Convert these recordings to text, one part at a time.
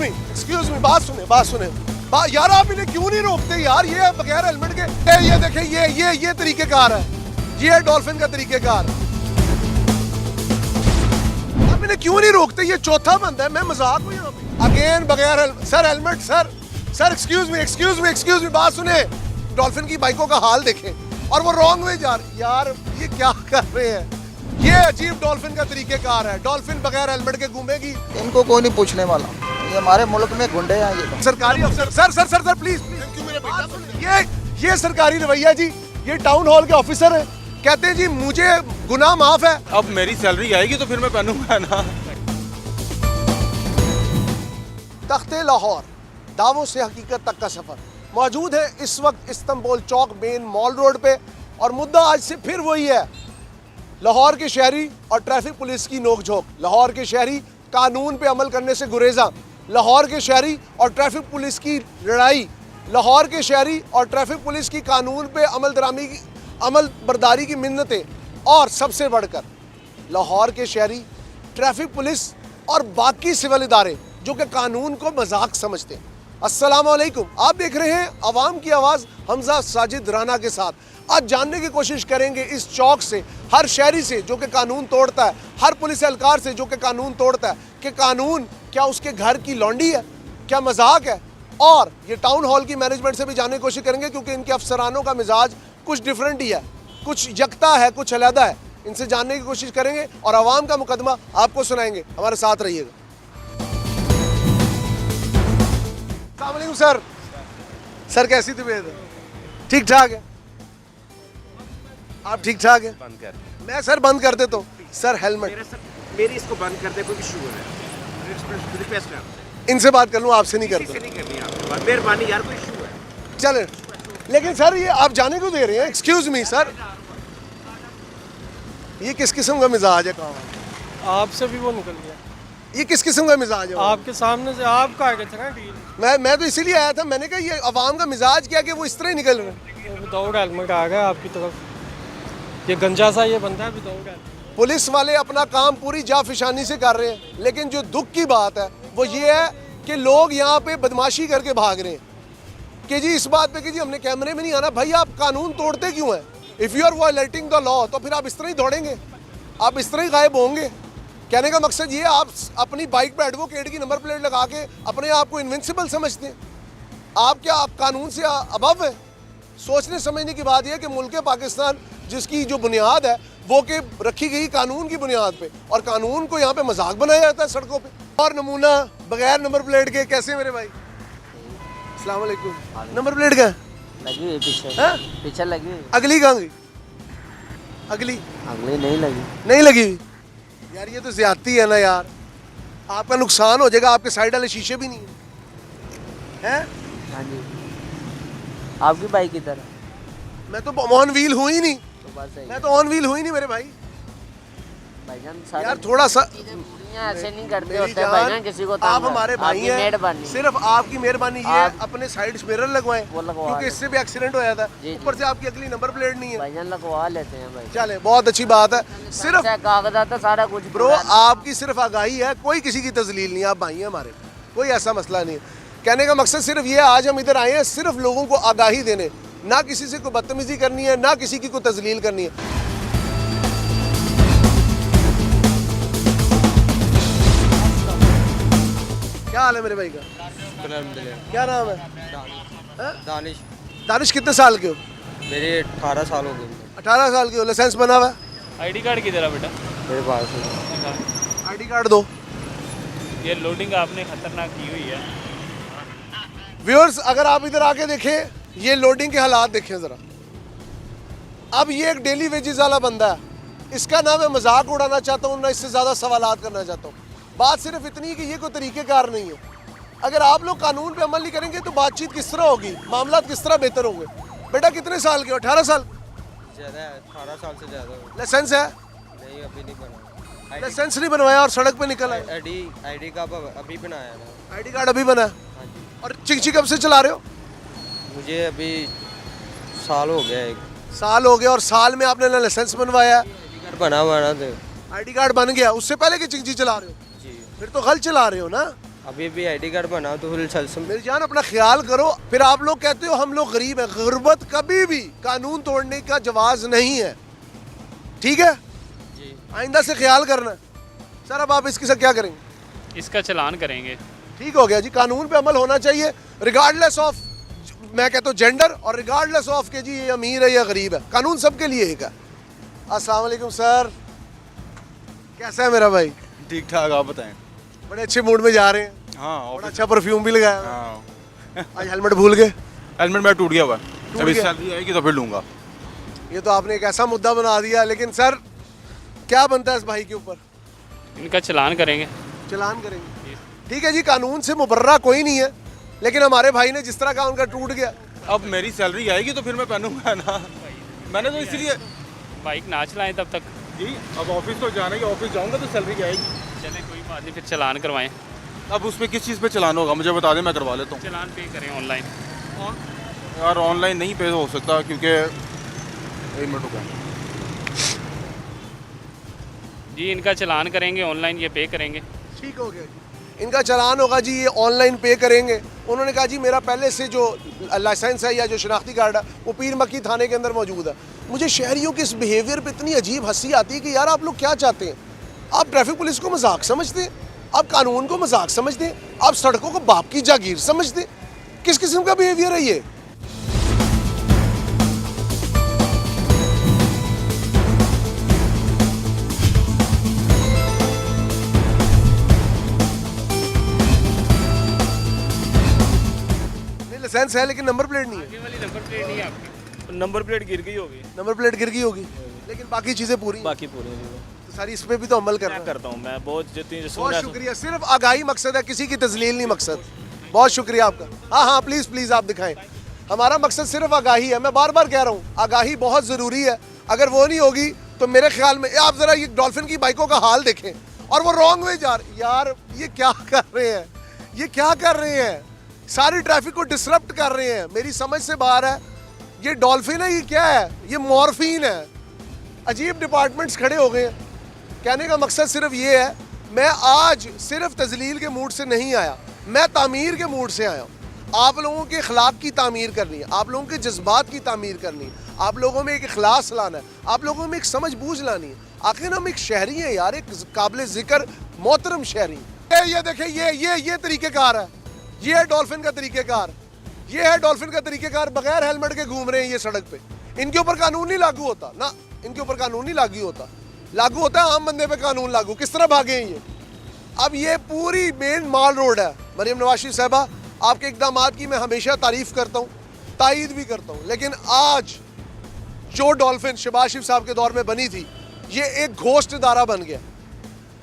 Excuse me, बात सुने यार, आप इन्हें क्यों नहीं रोकते यार? ये बगैर हेलमेट के, ये देखें, ये तरीकेकार है, ये डॉल्फिन का तरीकेकार। आप इन्हें क्यों नहीं रोकते? ये चौथा बंदा है, मैं मजाक हूँ यहाँ पे। अगेन बगैर sir helmet, sir excuse me, बात सुने। डॉल्फिन की बाइकों का हाल देखें और वो रॉन्ग वे जा रही। यार ये क्या कर रहे हैं? ये अजीब डॉल्फिन का तरीकेकार है। डॉल्फिन बगैर हेलमेट के घूमेगी, इनको कोई नहीं पूछने वाला। ये हमारे मुल्क में गुंडे हैं ये सरकारी अफसर। सर प्लीज, ये सरकारी रवैया जी। ये टाउन हॉल के ऑफिसर हैं, कहते हैं जी मुझे गुनाह माफ है। अब मेरी सैलरी आएगी तो फिर मैं पहनूंगा ना। तख्ते लाहौर, दावों से हकीकत तक का सफर। मौजूद है इस वक्त इस्तांबुल चौक मेन मॉल रोड पे, और मुद्दा आज से फिर वही है, लाहौर के शहरी और ट्रैफिक पुलिस की नोकझोंक। लाहौर के शहरी कानून पे अमल करने से गुरेजा, लाहौर के शहरी और ट्रैफिक पुलिस की लड़ाई, लाहौर के शहरी और ट्रैफिक पुलिस की कानून पे अमल बर्दारी की मिन्नतें, और सबसे बढ़कर लाहौर के शहरी, ट्रैफिक पुलिस और बाकी सिविल इदारे जो कि कानून को मजाक समझते हैं। अस्सलाम वालेकुम, आप देख रहे हैं अवाम की आवाज़ हमजा साजिद राना के साथ। आज जानने की कोशिश करेंगे इस चौक से, हर शहरी से जो कि कानून तोड़ता है, हर पुलिस एहलकार से जो कि कानून तोड़ता है, कि कानून क्या उसके घर की लौंडी है, क्या मजाक है। और ये टाउन हॉल की मैनेजमेंट से भी जानने की कोशिश करेंगे, क्योंकि इनके अफसरानों का मिजाज कुछ डिफरेंट ही है, कुछ यकता है, कुछ अलहदा है। इनसे जानने की कोशिश करेंगे और अवाम का मुकदमा आपको सुनाएंगे। हमारे साथ रहिएगा। अस्सलाम वालेकुम सर, कैसी तबीयत है? ठीक ठाक है? आप ठीक ठाक है? बंद कर। मैं सर बंद कर देता हूँ। सर हेलमेट मेरी इसको बंद कर दे, कोई इशू है? रिक्वेस्ट है आपसे। इनसे बात कर लूँ, आपसे नहीं करता। नहीं करनी आपसे, मेहरबानी यार, कोई इशू है? चले, लेकिन सर ये आप जाने को दे रहे हैं? एक्सक्यूज मी सर, ये किस किस्म का मिजाज है? काम आपसे भी वो निकल गया, ये किस किस्म का मिजाज है? आपके सामने से आपका है डील। मैं तो इसीलिए आया था। मैंने कहा ये अवाम का मिजाज क्या कि वो इस तरह ही निकल रहे हैं। विदाउट हेलमेट आ गया आपकी तरफ, ये गंजा सा ये बंदा है विदाउट हेलमेट। पुलिस वाले अपना काम पूरी जाफिशानी से कर रहे हैं, लेकिन जो दुख की बात है वो ये है कि लोग यहाँ पे बदमाशी करके भाग रहे हैं कि जी इस बात पे कि जी हमने कैमरे में नहीं आना। भाई आप कानून तोड़ते क्यों हैं? If you are violating the law, तो फिर आप इस तरह ही दौड़ेंगे, आप इस तरह ही गायब होंगे। कहने का मकसद ये, आप अपनी बाइक पे एडवोकेट की नंबर प्लेट लगा के अपने आप को इनविंसिबल समझते हैं। आप क्या आप कानून से अबव है? सोचने समझने की बात यह है कि मुल्क पाकिस्तान जिसकी जो बुनियाद है वो कि रखी गई कानून की बुनियाद पे, और कानून को यहाँ पे मजाक बनाया जाता है सड़कों पे। और नमूना बगैर नंबर प्लेट के। कैसे मेरे भाई? अस्सलाम वालेकुम। नंबर प्लेट क्या लगी हुई पीछे? पीछे लगी हुई। अगली कहाँ गई? अगली नहीं लगी हुई। यार ये तो ज्यादती है ना यार, आपका नुकसान हो जाएगा। आपके साइड वाले शीशे भी नहीं है। हाँ जी, आपकी बाइक किधर है? मैं तो ऑन व्हील हूँ ही नहीं, तो बस सही मैं तो ऑन व्हील हूँ ही नहीं मेरे भाई। भाईजान यार थोड़ा सा ऐसे नहीं करते मेरी होते जान, भाईजान किसी को। आप हमारे भाई हैं, मेहरबानी, सिर्फ आपकी मेहरबानी ये है अपने साइड मिरर लगवाएं, वो लगवा क्योंकि लें। इससे भी एक्सीडेंट हो जाता जी, है। जी। ऊपर से आपकी अगली नंबर प्लेट नहीं है। भाईजान लगवा लेते हैं भाई। चले, बहुत अच्छी बात है। सिर्फ कागजात सारा कुछ ब्रो आपकी सिर्फ आगाही है, कोई किसी की तजलील नहीं। आप भाई हैं हमारे, कोई ऐसा मसला नहीं है। कहने का मकसद सिर्फ ये, आज हम इधर आए हैं सिर्फ लोगों को आगाही देने, ना किसी से कोई बदतमीजी करनी है, ना किसी की कोई तजलील करनी है। क्या हाल है मेरे भाई का? क्या नाम है? दानिश। दानिश कितने साल के हो? मेरे 18 साल हो गए। 18 साल के हो। लाइसेंस बना हुआ है? आईडी कार्ड किधर है बेटा? मेरे पास है। आईडी कार्ड दो। ये लोडिंग आपने खतरनाक की हुई है। व्यूअर्स अगर आप इधर आके देखें, ये लोडिंग के हालात देखें ज़रा। अब ये एक डेली वेजेस वाला बंदा है, इसका ना मैं मजाक उड़ाना चाहता हूँ, ना इससे ज़्यादा सवालात करना चाहता हूँ। बात सिर्फ इतनी कि ये कोई तरीक़ेकार नहीं है। अगर आप लोग कानून पे अमल नहीं करेंगे तो बातचीत किस तरह होगी, मामला किस तरह बेहतर होंगे? बेटा कितने साल के हो? 18 साल? ज़्यादा है, 18 साल से ज़्यादा। लाइसेंस है? नहीं, अभी नहीं बना। लाइसेंस नहीं बनवाया और सड़क पे निकल आए। आईडी का अभी बनाया ना। आईडी कार्ड अभी बना? हाँ जी। और चिकची कब से चला रहे हो? मुझे अभी साल हो गया, 1 साल हो गया। और साल में आपने ना लाइसेंस बनवाया? आईडी कार्ड बना हुआ ना। आईडी कार्ड बन गया, उससे पहले की चिकची चला रहे हो? जी। फिर तो गलत चला रहे हो ना। अभी भी आईडी कार्ड बनाओ तो फिर चल मेरी जान अपना ख्याल करो। फिर आप लोग कहते हो हम लोग गरीब हैं। गुर्बत कभी भी कानून तोड़ने का जवाज नहीं है, ठीक है? जी। आइंदा से ख्याल करना। सर अब आप इसके साथ क्या करेंगे? इसका चलान करेंगे। ठीक हो गया जी, कानून पे अमल होना चाहिए रिगार्डलेस ऑफ, मैं कहता हूँ जेंडर, और रिगार्डलेस ऑफ के जी ये अमीर है या गरीब है, कानून सबके लिए एक है। अस्सलाम वालेकुम सर, कैसा है मेरा भाई? ठीक ठाक, आप बताएं। बड़े अच्छे मूड में जा रहे हैं। हाँ, बड़ा अच्छा परफ्यूम भी लगाया। हाँ। आज हेलमेट भूल गए? हेलमेट मेरा टूट गया हुआ है, टूट अभी गया? सैलरी आएगी तो फिर लूंगा। ये तो आपने एक ऐसा मुद्दा बना दिया। लेकिन सर क्या बनता है इस भाई के ऊपर? इनका चलान करेंगे। चलान करेंगे, ठीक है जी। कानून से मुबर्रा कोई नहीं है, लेकिन हमारे भाई ने जिस तरह का उनका टूट गया। अब मेरी सैलरी आएगी तो फिर मैं पहनूंगा ना, मैंने तो इसीलिए। बाइक ना चलाएं तब तक। जी, अब ऑफिस तो जाना ही, ऑफिस जाऊंगा तो सैलरी आएगी। चले कोई बात नहीं, फिर चलान करवाएं। अब उस पर किस चीज़ पे चलाना होगा मुझे बता दें, मैं करवा लेता हूँ। चलान पे करें ऑनलाइन। यार ऑनलाइन नहीं पे हो सकता क्योंकि एक मिनट रुका। जी इनका चलान करेंगे ऑनलाइन, ये पे करेंगे। ठीक हो गया जी, इनका चलान होगा जी, ये ऑनलाइन पे करेंगे। उन्होंने कहा जी मेरा पहले से जो लाइसेंस है या जो शनाख्ती कार्ड है वो पीर मक्की थाने के अंदर मौजूद है। मुझे शहरियों के इस बिहेवियर पे इतनी अजीब हंसी आती है कि यार आप लोग क्या चाहते हैं? आप ट्रैफिक पुलिस को मजाक समझते हैं, आप कानून को मजाक समझते हैं, आप सड़कों को बाप की जागीर समझते हैं। किस किस्म का बिहेवियर है ये? लाइसेंस है लेकिन नंबर प्लेट नहीं है। आगे वाली नंबर प्लेट नहीं है आपकी। नंबर प्लेट गिर गई होगी। नंबर प्लेट गिर गई होगी, लेकिन बाकी चीजें पूरी हैं। बाकी पूरे तो सारी इस पे भी तो अमल करना है। करता हूँ मैं बहुत जितनी बहुत शुक्रिया। सिर्फ आगाही मकसद है, किसी की तजलील नहीं मकसद। बहुत शुक्रिया आपका। हाँ हाँ प्लीज प्लीज आप दिखाएं। हमारा मकसद सिर्फ आगाही है। मैं बार बार कह रहा हूँ आगाही बहुत जरूरी है। अगर वो नहीं होगी तो मेरे ख्याल में आप जरा ये डॉल्फिन की बाइकों का हाल देखें, और वो रॉन्ग वे जा रहे। यार ये क्या कर रहे हैं, ये क्या कर रहे हैं? सारी ट्रैफिक को डिसरप्ट कर रहे हैं। मेरी समझ से बाहर है। ये डॉल्फिन है, ये क्या है? ये मॉर्फिन है। अजीब डिपार्टमेंट्स खड़े हो गए हैं। कहने का मकसद सिर्फ ये है, मैं आज सिर्फ तजलील के मूड से नहीं आया, मैं तामीर के मूड से आया हूँ। आप लोगों के अखलाक की तामीर करनी है, आप लोगों के जज्बात की तामीर करनी है, आप लोगों में एक इखलास लाना है, आप लोगों में एक समझ बूझ लानी है। आखिर हम एक शहरी हैं यार, एक काबिल जिक्र मोहतरम शहरी। ये देखें, ये तरीक़ेकार है। ये है डॉल्फिन का तरीक़ेकार, ये है डॉल्फिन का तरीक़ेकार। बगैर हेलमेट के घूम रहे हैं ये सड़क पे। इनके ऊपर कानून नहीं लागू होता ना, इनके ऊपर कानून नहीं लागू होता। लागू होता है आम बंदे पे कानून लागू। किस तरह भागे हैं ये? अब ये पूरी मेन मॉल रोड है। मरियम नवाज शरीफ साहबा, आपके इक़दामात की मैं हमेशा तारीफ़ करता हूँ, तायीद भी करता हूँ, लेकिन आज जो डॉल्फिन शहबाज शरीफ साहब के दौर में बनी थी, ये एक घोस्ट इदारा बन गया।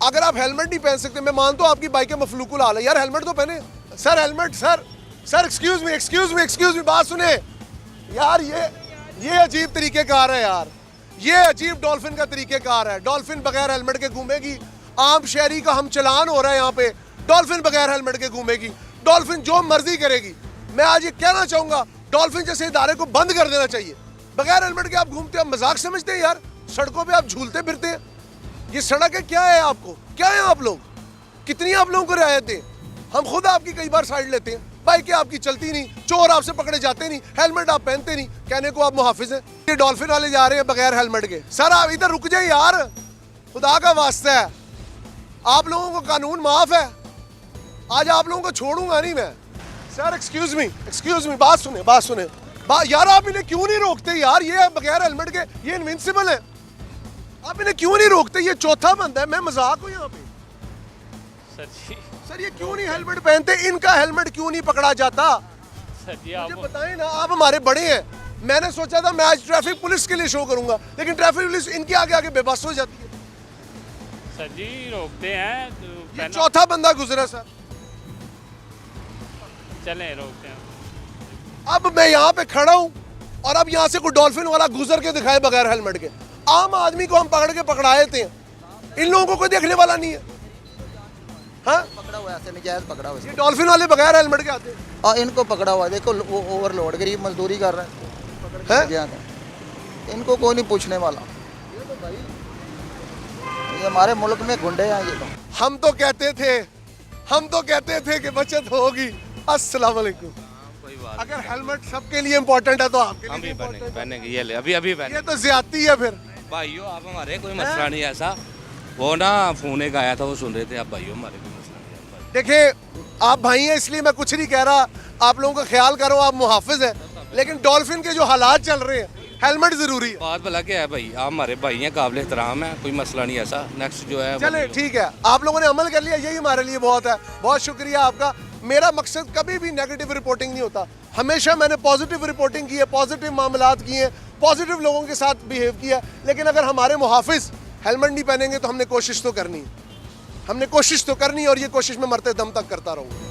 अगर आप हेलमेट नहीं पहन सकते, मैं मानता हूँ आपकी बाइकें मफलूकुल हाल है यार, हेलमेट तो पहने। Sir helmet, sir excuse me, बात सुने यार। ये अजीब तरीक़ेकार है यार, ये अजीब डॉल्फिन का तरीक़ेकार है। डॉल्फिन बगैर हेलमेट के घूमेगी। आम शहरी का हम चलान हो रहा है यहाँ पे, डॉल्फिन बगैर हेलमेट के घूमेगी। डॉल्फिन जो मर्जी करेगी। मैं आज ये कहना चाहूंगा, डॉल्फिन जैसे इदारे को बंद कर देना चाहिए। बगैर हेलमेट के आप घूमते हैं, आप मजाक समझते हैं यार? सड़कों पे आप झूलते फिरते हैं। ये सड़क है, क्या है आपको? क्या है आप लोग? कितनी आप लोगों को रियायत दें? हम खुद आपकी कई बार साइड लेते हैं, बाइकें आपकी चलती नहीं, चोर आपसे पकड़े जाते नहीं, हेलमेट आप पहनते नहीं, कहने को आप मुहाफिज हैं। ये डॉल्फिन वाले जा रहे हैं बगैर हेलमेट के। सर आप इधर रुक जाए यार, खुदा का वास्ता है। आप लोगों को कानून माफ है, आज आप लोगों को छोड़ूंगा नहीं मैं। सर एक्सक्यूज मी, बात सुने यार। आप इन्हें क्यों नहीं रोकते यार? ये बगैर हेलमेट के, ये इनविंसिबल है। आप इन्हें क्यों नहीं रोकते? ये चौथा बंदा है, मैं मजाक हूँ यहाँ पे। सर ये क्यों नहीं हेलमेट पहनते? इनका हेलमेट क्यों नहीं पकड़ा जाता? सर जी मुझे बताएं ना, आप हमारे बड़े हैं। मैंने सोचा था मैं आज ट्रैफिक पुलिस के लिए शो करूंगा, लेकिन ट्रैफिक पुलिस इनके आगे बेबस हो जाती है। सर जी रोकते हैं तो ये चौथा बंदा गुजरा सर। चलें रोकते हैं। अब मैं यहाँ पे खड़ा हूँ और अब यहाँ से कोई डॉल्फिन वाला गुजर के दिखाए बगैर हेलमेट के, आम आदमी को हम पकड़ के पकड़ाए थे। इन लोगों को कोई देखने वाला नहीं है। हाँ पकड़ा हुआ है, ऐसे नजायज पकड़ा हुआ है। ये डॉल्फिन वाले बगैर हेलमेट के आते हैं। और इनको पकड़ा हुआ है, देखो वो ओवरलोड गरीब मजदूरी कर रहे हैं। इनको कोई नहीं पूछने वाला। ये हमारे मुल्क में गुंडे हैं ये तो। हम तो कहते थे हम तो कहते थे कि बचत होगी। अस्सलाम वालेकुम। कोई बात अगर हेलमेट सबके लिए इम्पोर्टेंट है तो आपके हम लिए भी important है। पहनेंगे ये ले अभी अभी पहने ये तो ज्यादती है फिर। भाइयों आप हमारे कोई मसला नहीं है ऐसा। वो ना फोन एक आया था वो सुन रहे थे आप भाइयों हमारे कोई मसला नहीं है। देखिए आप भाई हैं इसलिए मैं कुछ नहीं कह रहा, आप लोगों का ख्याल करो, आप मुहाफिज हैं, लेकिन डॉल्फिन के जो हालात चल रहे हैं हेलमेट जरूरी है। बात भला क्या है भाई, आप हमारे भाई हैं, काबिल एहतराम है, कोई मसला नहीं ऐसा। नेक्स्ट जो है चले ठीक है, आप लोगों ने अमल कर लिया, यही हमारे लिए बहुत है। बहुत शुक्रिया आपका। मेरा मकसद कभी भी नेगेटिव रिपोर्टिंग नहीं होता, हमेशा मैंने पॉजिटिव रिपोर्टिंग की है, पॉजिटिव मामलात किए हैं, पॉजिटिव लोगों के साथ बिहेव किया। लेकिन अगर हमारे मुहाफिज हेलमेट नहीं पहनेंगे तो हमने कोशिश तो करनी है, हमने कोशिश तो करनी है और ये कोशिश मैं मरते दम तक करता रहूँगा।